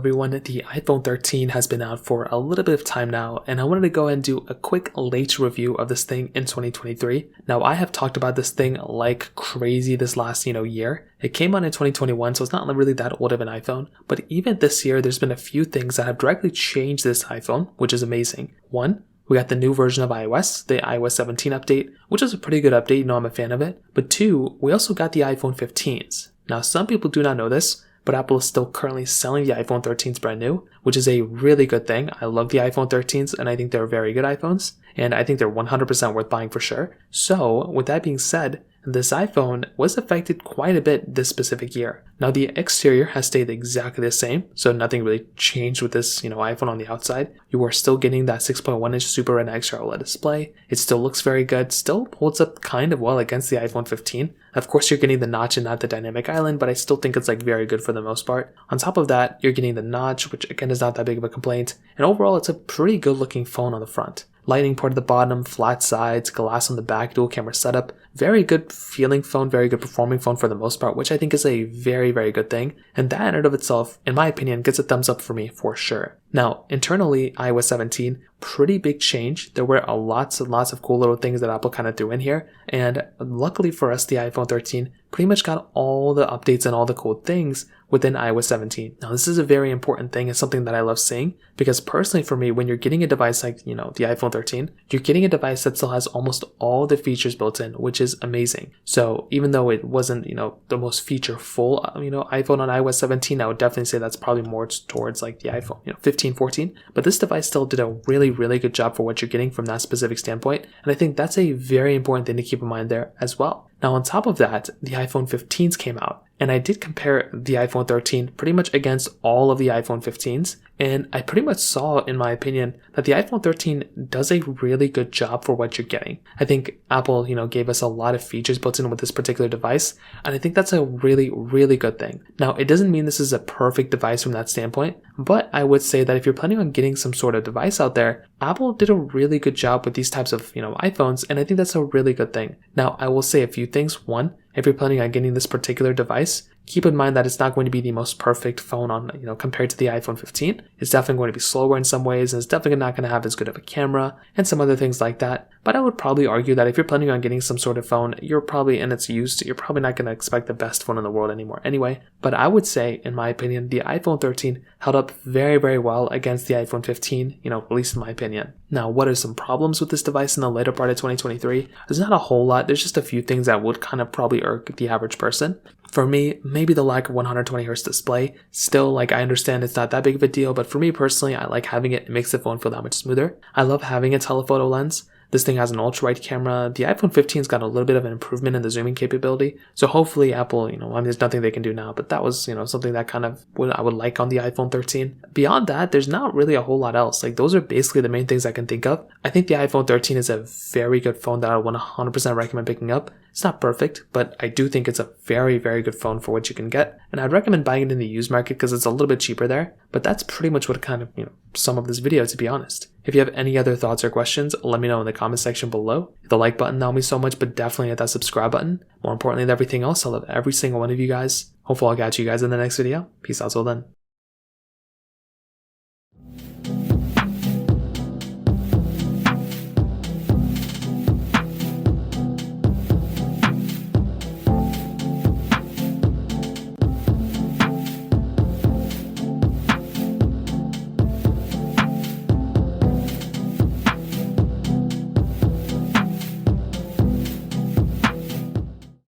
everyone. The iPhone 13 has been out for a little bit of time now, and I wanted to go ahead and do a quick late review of this thing in 2023. Now, I have talked about this thing like crazy this last, year. It came out in 2021, so it's not really that old of an iPhone, but even this year, there's been a few things that have directly changed this iPhone, which is amazing. One, we got the new version of iOS, the iOS 17 update, which is a pretty good update, I'm a fan of it. But two, we also got the iPhone 15s. Now, some people do not know this, but Apple is still currently selling the iPhone 13s brand new, which is a really good thing. I love the iPhone 13s, and I think they're very good iPhones, and I think they're 100% worth buying for sure. So, with that being said, this iPhone was affected quite a bit this specific year. Now, the exterior has stayed exactly the same, so nothing really changed with this, iPhone on the outside. You are still getting that 6.1-inch Super Retina Extra OLED display. It still looks very good, still holds up kind of well against the iPhone 15. Of course, you're getting the notch and not the dynamic island, but I still think it's very good for the most part. On top of that, you're getting the notch, which again is not that big of a complaint. And overall, it's a pretty good looking phone on the front. Lightning port at the bottom, flat sides, glass on the back, dual camera setup. Very good feeling phone, very good performing phone for the most part, which I think is a very, very good thing. And that in and of itself, in my opinion, gets a thumbs up for me for sure. Now, internally, iOS 17, pretty big change. There were lots and lots of cool little things that Apple kind of threw in here. And luckily for us, the iPhone 13 pretty much got all the updates and all the cool things within iOS 17. Now, this is a very important thing. It's something that I love seeing because personally for me, when you're getting a device like, the iPhone 13, you're getting a device that still has almost all the features built in, which is amazing. So even though it wasn't, the most feature full, iPhone on iOS 17, I would definitely say that's probably more towards like the iPhone, 15, 14. But this device still did a really, really good job for what you're getting from that specific standpoint. And I think that's a very important thing to keep in mind there as well. Now, on top of that, the iPhone 15s came out, and I did compare the iPhone 13 pretty much against all of the iPhone 15s, and I pretty much saw, in my opinion, that the iPhone 13 does a really good job for what you're getting. I think Apple, gave us a lot of features built in with this particular device, and I think that's a really, really good thing. Now, it doesn't mean this is a perfect device from that standpoint, but I would say that if you're planning on getting some sort of device out there, Apple did a really good job with these types of, iPhones, and I think that's a really good thing. Now, I will say a few things. One, if you're planning on getting this particular device, keep in mind that it's not going to be the most perfect phone on, compared to the iPhone 15. It's definitely going to be slower in some ways, and it's definitely not going to have as good of a camera and some other things like that. But I would probably argue that if you're planning on getting some sort of phone, you're probably not going to expect the best phone in the world anymore anyway. But I would say, in my opinion, the iPhone 13 held up very, very well against the iPhone 15, at least in my opinion. Now, what are some problems with this device in the later part of 2023? There's not a whole lot. There's just a few things that would kind of probably irk the average person. For me, maybe the lack of 120Hz display. Still, I understand it's not that big of a deal, but for me personally, I like having it. It makes the phone feel that much smoother. I love having a telephoto lens. This thing has an ultra-wide camera. The iPhone 15's got a little bit of an improvement in the zooming capability. So hopefully Apple, there's nothing they can do now, but that was, something that kind of I would like on the iPhone 13. Beyond that, there's not really a whole lot else. Those are basically the main things I can think of. I think the iPhone 13 is a very good phone that I would 100% recommend picking up. It's not perfect, but I do think it's a very, very good phone for what you can get. And I'd recommend buying it in the used market because it's a little bit cheaper there. But that's pretty much what kind of, sum up this video, to be honest. If you have any other thoughts or questions, let me know in the comment section below. Hit the like button, that would mean so much, but definitely hit that subscribe button. More importantly than everything else, I love every single one of you guys. Hopefully I'll catch you guys in the next video. Peace out till then.